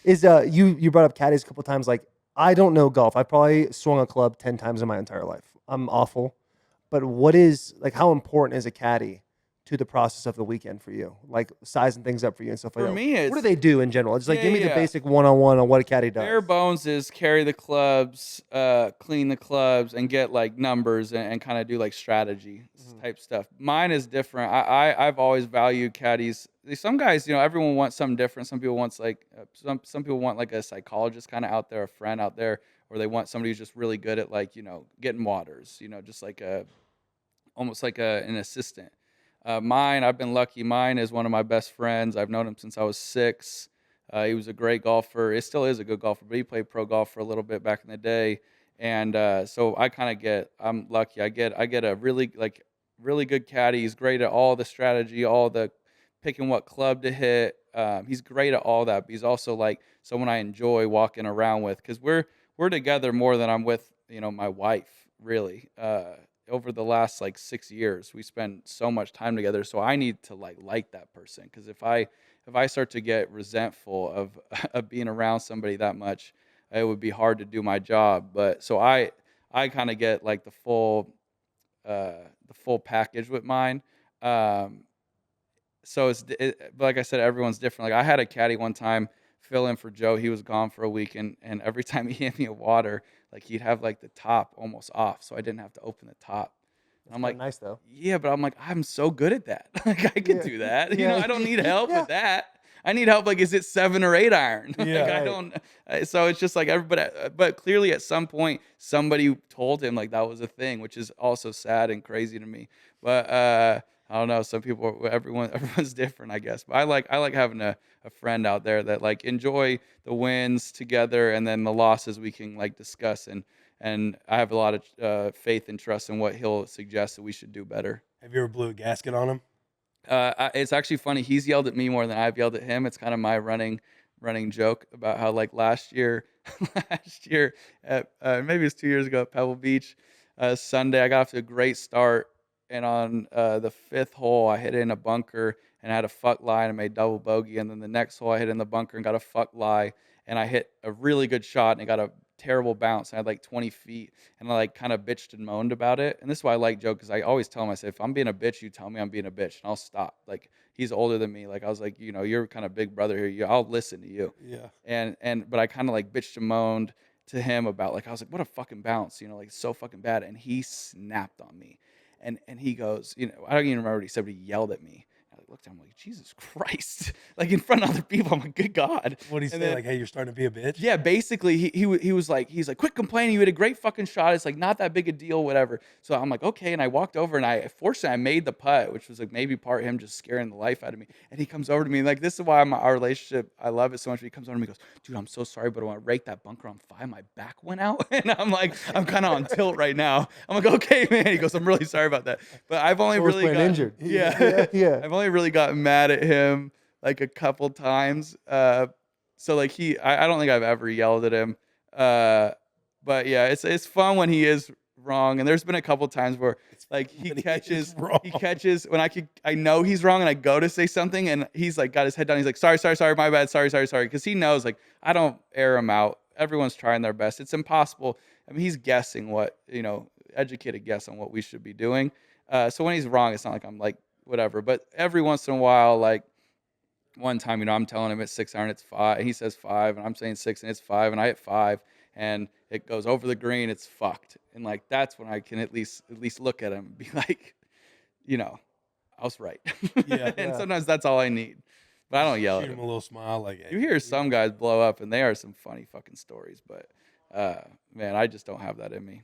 Is you brought up caddies a couple times. Like, I don't know golf. I probably swung a club 10 times in my entire life. I'm awful. But what is like how important is a caddy to the process of the weekend for you? Like sizing things up for you and stuff like For that. me, What do it's they do in general? Just like yeah, give me the yeah. basic one-on-one on what a caddy does. Bare bones is carry the clubs, clean the clubs, and get like numbers and kind of do like strategy Mhm. type stuff. Mine is different. I've always valued caddies. Some guys, everyone wants something different. Some people wants like some people want like a psychologist kind of out there, a friend out there, or they want somebody who's just really good at like getting waters. Just like a almost like an assistant. Mine, I've been lucky. Mine is one of my best friends. I've known him since I was 6. He was a great golfer. He still is a good golfer, but he played pro golf for a little bit back in the day. And so I kind of I'm lucky. I get a really good caddy. He's great at all the strategy, all the picking what club to hit. He's great at all that. But he's also like someone I enjoy walking around with because we're together more than I'm with my wife. Really, over the last like 6 years, we spend so much time together. So I need to like that person because if I start to get resentful of of being around somebody that much, it would be hard to do my job. But so I kind of get like the full package with mine. Um, so but like I said, everyone's different. Like I had a caddy one time fill in for Joe. He was gone for a week, and every time he handed me a water, like he'd have like the top almost off, so I didn't have to open the top. And That's I'm kind of like, nice though. yeah, but I'm like, I'm so good at that. Like I could Yeah. do that. Yeah. I don't need help Yeah. with that. I need help. Like, is it 7 or 8 iron? Like Yeah. I Right. don't. So it's just like everybody. But clearly, at some point, somebody told him like that was a thing, which is also sad and crazy to me. But I don't know. Some people, everyone's different, I guess. But I like having a friend out there that like enjoy the wins together, and then the losses we can like discuss. And I have a lot of faith and trust in what he'll suggest that we should do better. Have you ever blew a gasket on him? It's actually funny. He's yelled at me more than I've yelled at him. It's kind of my running joke about how like last year, last year at maybe it's 2 years ago at Pebble Beach, Sunday I got off to a great start, and on the fifth hole I hit it in a bunker and I had a fuck lie and I made double bogey, and then the next hole I hit in the bunker and got a fuck lie and I hit a really good shot and it got a terrible bounce. I had like 20 feet and I like kind of bitched and moaned about it. And this is why I like Joe because I always tell him, I say, if I'm being a bitch, you tell me I'm being a bitch and I'll stop. Like he's older than me. Like I was like, you're kind of big brother here. I'll listen to you. Yeah. But I kind of like bitched and moaned to him about like I was like, what a fucking bounce, like so fucking bad. And he snapped on me. And he goes, I don't even remember what he said, but he yelled at me. I looked at him like, Jesus Christ. Like in front of other people, I'm like, good God. What do you And say? then, Like, hey, you're starting to be a bitch? yeah, basically he was like, he's like, quit complaining. You had a great fucking shot. It's like not that big a deal, whatever. So I'm like, okay. And I walked over and fortunately I made the putt, which was like maybe part him just scaring the life out of me. And he comes over to me like, this is why our relationship, I love it so much. He comes over to me and goes, dude, I'm so sorry, but when I raked that bunker on 5, my back went out. And I'm like, I'm kind of on tilt right now. I'm like, okay, man. He goes, I'm really sorry about that. But I've only Sports really playing got injured. yeah, Yeah. I've only really gotten mad at him like a couple times. So like I don't think I've ever yelled at him. But yeah, it's fun when he is wrong. And there's been a couple times where like he When he is catches wrong. when I know he's wrong and I go to say something and he's like got his head down. He's like, sorry, my bad, sorry. Because he knows like I don't air him out. Everyone's trying their best. It's impossible. I mean, he's guessing what, educated guess on what we should be doing. So when he's wrong, it's not like I'm like, whatever. But every once in a while, like one time, I'm telling him it's 6 iron, it's 5. And he says 5, and I'm saying 6, and it's 5, and I hit 5, and it goes over the green. It's fucked. And like that's when I can at least look at him and be like, I was right. Yeah. And Yeah. sometimes that's all I need. But I don't yell Shoot at him him. a little smile, like, hey, You hear some guys blow up, and they are some funny fucking stories. But man, I just don't have that in me.